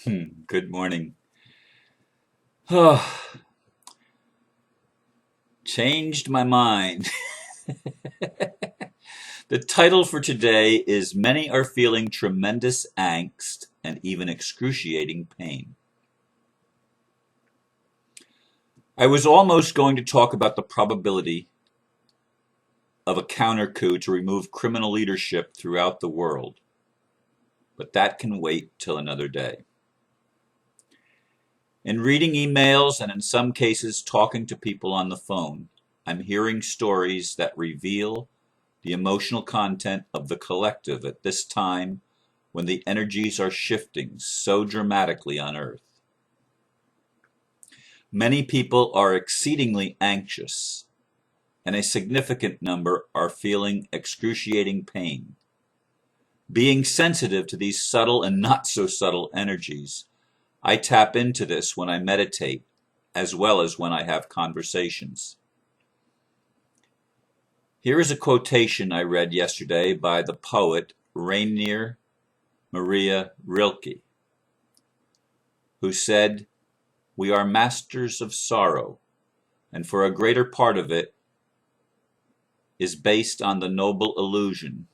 Good morning. Oh, changed my mind. The title for today is Many Are Feeling Tremendous Angst and Even Excruciating Pain. I was almost going to talk about the probability of a counter coup to remove criminal leadership throughout the world, but that can wait till another day. In reading emails and in some cases talking to people on the phone, I'm hearing stories that reveal the emotional content of the collective at this time when the energies are shifting so dramatically on Earth. Many people are exceedingly anxious, and a significant number are feeling excruciating pain. Being sensitive to these subtle and not so subtle energies, I tap into this when I meditate, as well as when I have conversations. Here is a quotation I read yesterday by the poet Rainier Maria Rilke, who said, "We are masters of sorrow, and for a greater part of it is based on the noble illusion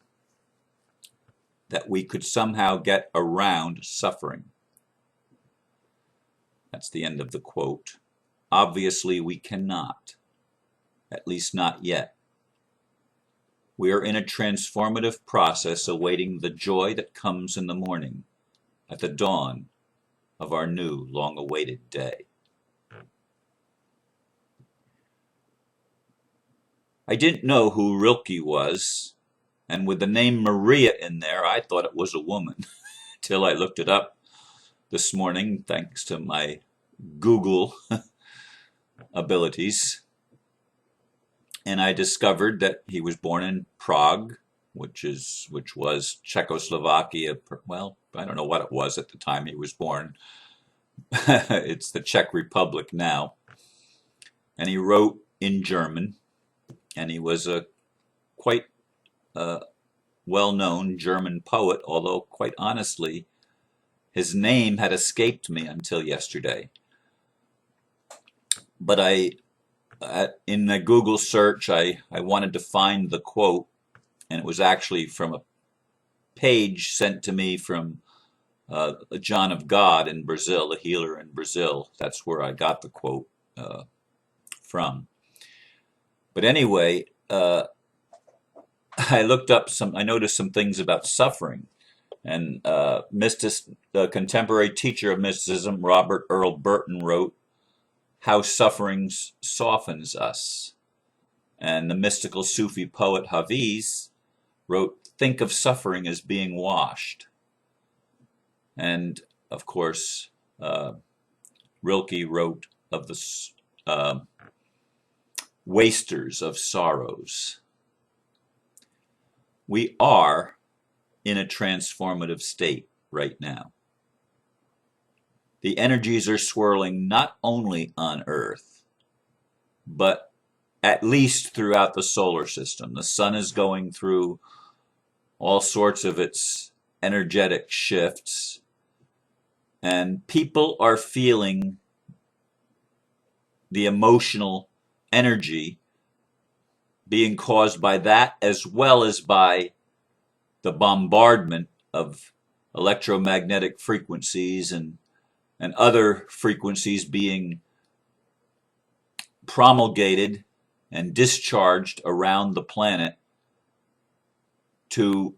that we could somehow get around suffering." That's the end of the quote. Obviously, we cannot, at least not yet. We are in a transformative process awaiting the joy that comes in the morning, at the dawn of our new long-awaited day. I didn't know who Rilke was, and with the name Maria in there, I thought it was a woman, till I looked it up this morning, thanks to my Google abilities. And I discovered that he was born in Prague, which was Czechoslovakia. Well, I don't know what it was at the time he was born. It's the Czech Republic now. And he wrote in German, and he was a quite well-known German poet, although quite honestly, his name had escaped me until yesterday. But in a Google search, I wanted to find the quote, and it was actually from a page sent to me from John of God in Brazil, a healer in Brazil. That's where I got the quote from. But anyway, I noticed some things about suffering. And the contemporary teacher of mysticism, Robert Earl Burton, wrote, "How Suffering Softens Us." And the mystical Sufi poet Hafiz wrote, "Think of suffering as being washed." And of course, Rilke wrote of the wasters of sorrows. We are in a transformative state right now. The energies are swirling not only on Earth, but at least throughout the solar system. The sun is going through all sorts of its energetic shifts, and people are feeling the emotional energy being caused by that, as well as by the bombardment of electromagnetic frequencies and other frequencies being promulgated and discharged around the planet to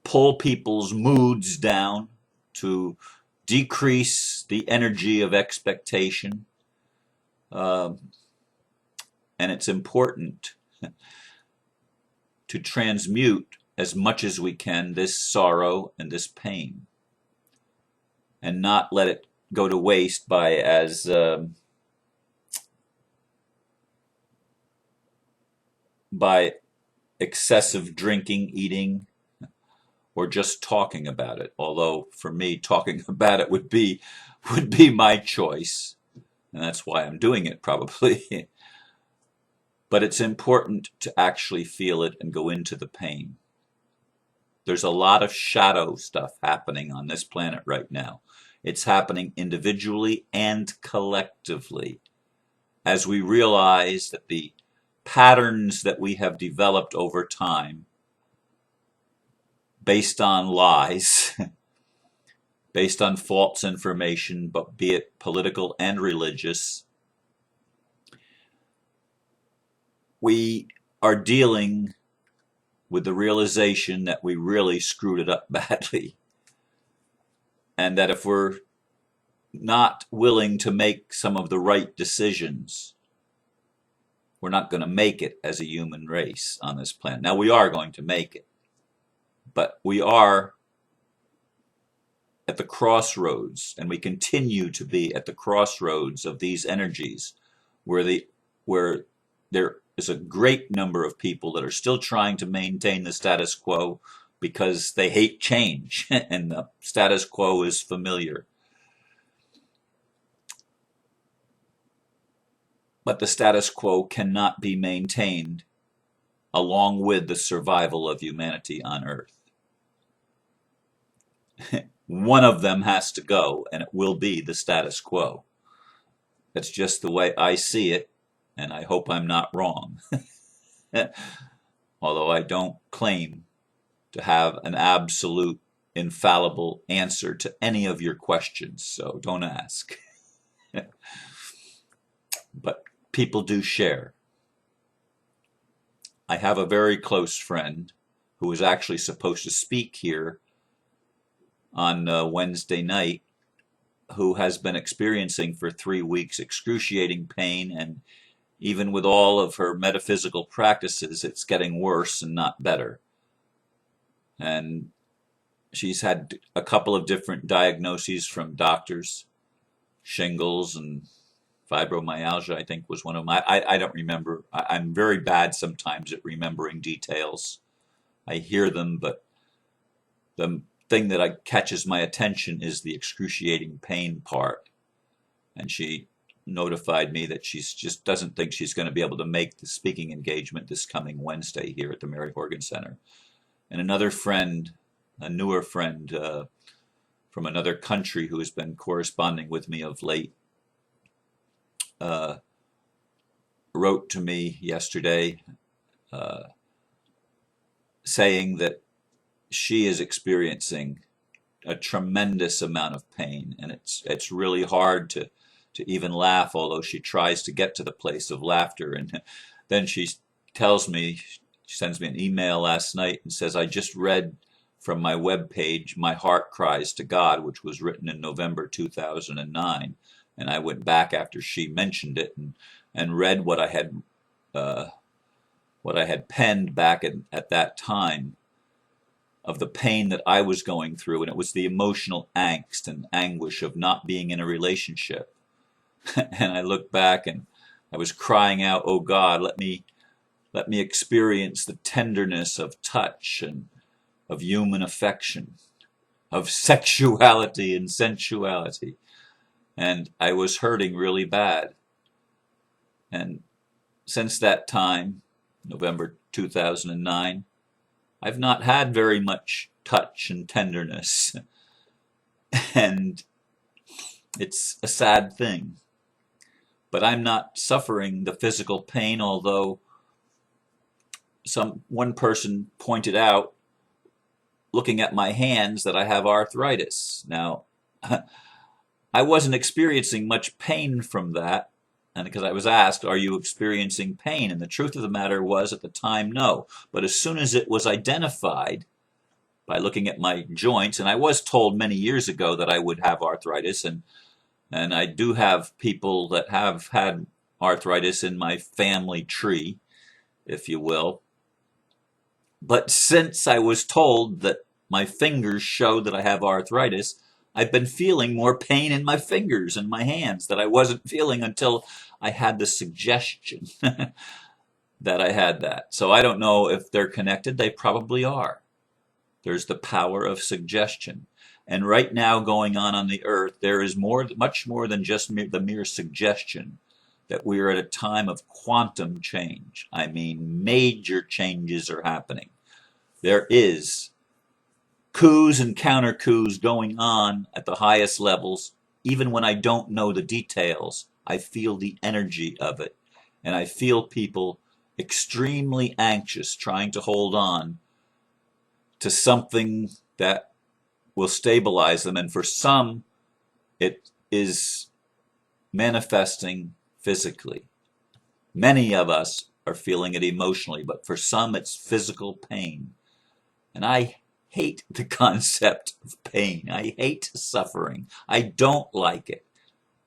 pull people's moods down, to decrease the energy of expectation. And it's important to transmute as much as we can this sorrow and this pain, and not let it go to waste by excessive drinking, eating, or just talking about it. Although for me, talking about it would be my choice, and that's why I'm doing it probably. But it's important to actually feel it and go into the pain. There's a lot of shadow stuff happening on this planet right now. It's happening individually and collectively as we realize that the patterns that we have developed over time based on lies, based on false information, but be it political and religious, we are dealing with the realization that we really screwed it up badly. And that if we're not willing to make some of the right decisions, we're not going to make it as a human race on this planet. Now, we are going to make it, but we are at the crossroads, and we continue to be at the crossroads of these energies where there is a great number of people that are still trying to maintain the status quo because they hate change and the status quo is familiar. But the status quo cannot be maintained along with the survival of humanity on Earth. One of them has to go, and it will be the status quo. That's just the way I see it, and I hope I'm not wrong. Although I don't claim to have an absolute, infallible answer to any of your questions, so don't ask. But people do share. I have a very close friend who was actually supposed to speak here on Wednesday night, who has been experiencing for 3 weeks excruciating pain, and even with all of her metaphysical practices, it's getting worse and not better. And she's had a couple of different diagnoses from doctors. Shingles and fibromyalgia, I think, was one of them. I don't remember. I'm very bad sometimes at remembering details. I hear them, but the thing that catches my attention is the excruciating pain part. And she notified me that she just doesn't think she's going to be able to make the speaking engagement this coming Wednesday here at the Mary Horgan Center. And another friend, a newer friend from another country who has been corresponding with me of late, wrote to me yesterday saying that she is experiencing a tremendous amount of pain, and it's really hard to even laugh, although she tries to get to the place of laughter. And then she tells me, she sends me an email last night and says, I just read from my webpage, My Heart Cries to God, which was written in November 2009. And I went back after she mentioned it and read what I had penned back at that time of the pain that I was going through. And it was the emotional angst and anguish of not being in a relationship. And I look back and I was crying out, oh God, let me experience the tenderness of touch and of human affection, of sexuality and sensuality. And I was hurting really bad. And since that time, November 2009, I've not had very much touch and tenderness. And it's a sad thing. But I'm not suffering the physical pain, although one person pointed out, looking at my hands, that I have arthritis. Now, I wasn't experiencing much pain from that, and because I was asked, are you experiencing pain? And the truth of the matter was, at the time, no. But as soon as it was identified by looking at my joints, and I was told many years ago that I would have arthritis, and I do have people that have had arthritis in my family tree, if you will. But since I was told that my fingers show that I have arthritis, I've been feeling more pain in my fingers and my hands that I wasn't feeling until I had the suggestion that I had that. So I don't know if they're connected. They probably are. There's the power of suggestion. And right now going on the earth, there is much more than just the mere suggestion that we are at a time of quantum change. I mean, major changes are happening. There is coups and counter coups going on at the highest levels. Even when I don't know the details, I feel the energy of it. And I feel people extremely anxious trying to hold on to something that will stabilize them. And for some, it is manifesting physically. Many of us are feeling it emotionally, but for some, it's physical pain. And I hate the concept of pain. I hate suffering. I don't like it.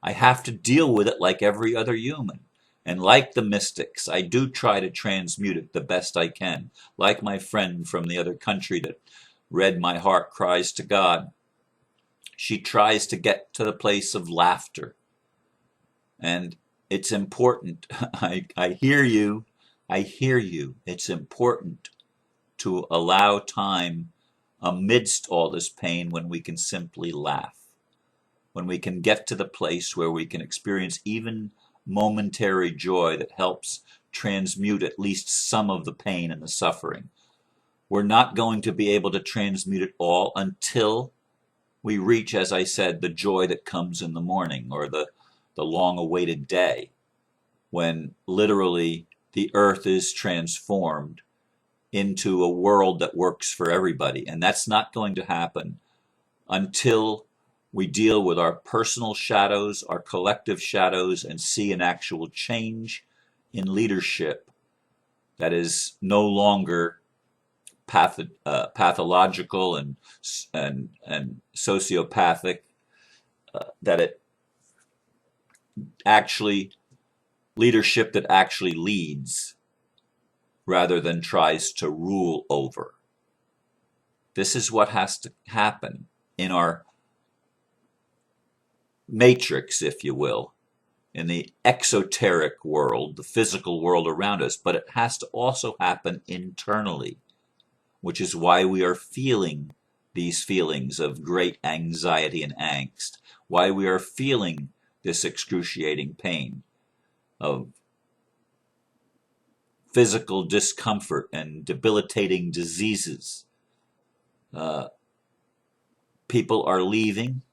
I have to deal with it like every other human. And like the mystics, I do try to transmute it the best I can. Like my friend from the other country that read My Heart Cries to God, she tries to get to the place of laughter. And it's important. I hear you. I hear you. It's important to allow time amidst all this pain when we can simply laugh, when we can get to the place where we can experience even momentary joy that helps transmute at least some of the pain and the suffering. We're not going to be able to transmute it all until we reach, as I said, the joy that comes in the morning, or the long-awaited day, when literally the earth is transformed into a world that works for everybody. And that's not going to happen until we deal with our personal shadows, our collective shadows, and see an actual change in leadership that is no longer pathological and sociopathic, that it actually, leadership that actually leads rather than tries to rule over. This is what has to happen in our matrix, if you will, in the exoteric world, the physical world around us, but it has to also happen internally, which is why we are feeling these feelings of great anxiety and angst, why we are feeling this excruciating pain of physical discomfort and debilitating diseases. People are leaving.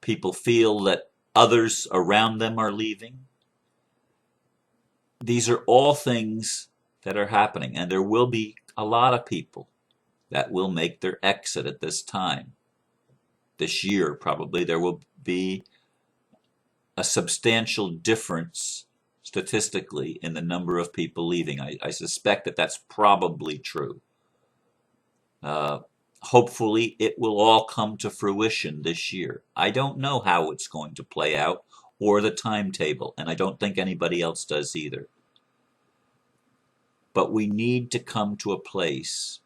People feel that others around them are leaving. These are all things that are happening, and there will be a lot of people that will make their exit at this time. This year, probably, there will be a substantial difference statistically in the number of people leaving. I suspect that that's probably true. Hopefully, it will all come to fruition this year. I don't know how it's going to play out or the timetable, and I don't think anybody else does either. But we need to come to a place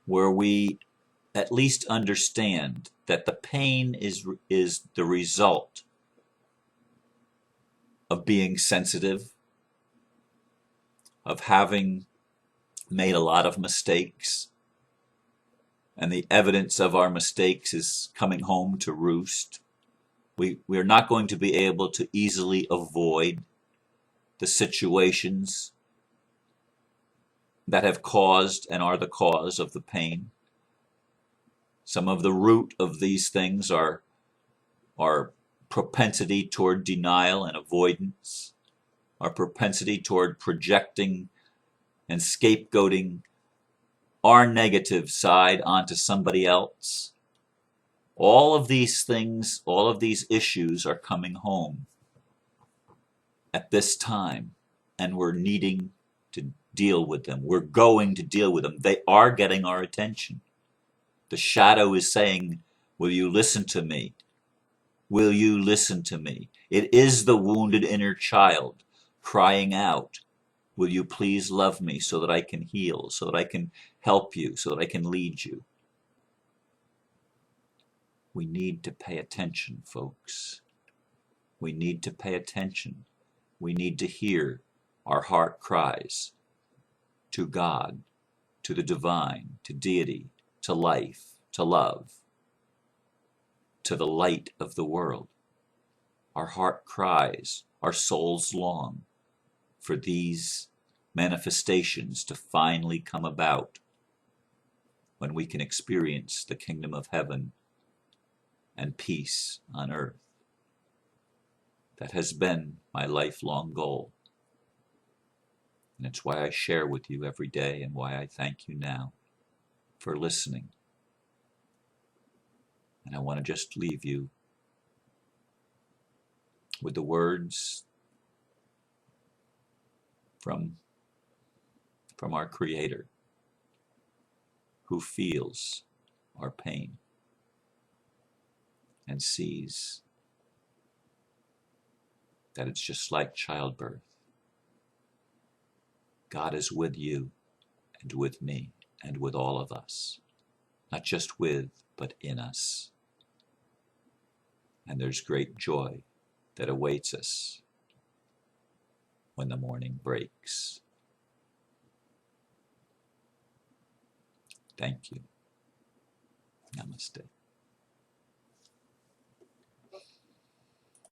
where we at least understand that the pain is the result of being sensitive, of having made a lot of mistakes, and the evidence of our mistakes is coming home to roost. We are not going to be able to easily avoid the situations that have caused and are the cause of the pain. Some of the root of these things are our propensity toward denial and avoidance, our propensity toward projecting and scapegoating our negative side onto somebody else. All of these things, all of these issues are coming home at this time, and we're needing to deal with them. We're going to deal with them. They are getting our attention. The shadow is saying, will you listen to me? Will you listen to me? It is the wounded inner child crying out, will you please love me so that I can heal, so that I can help you, so that I can lead you? We need to pay attention, folks. We need to pay attention. We need to hear our heart cries to God, to the divine, to deity, to life, to love, to the light of the world. Our heart cries, our souls long for these manifestations to finally come about. when we can experience the kingdom of heaven and peace on earth. That has been my lifelong goal. And it's why I share with you every day and why I thank you now for listening. And I want to just leave you with the words from our Creator, who feels our pain and sees that it's just like childbirth. God is with you and with me and with all of us, not just with, but in us. And there's great joy that awaits us when the morning breaks. Thank you. Namaste.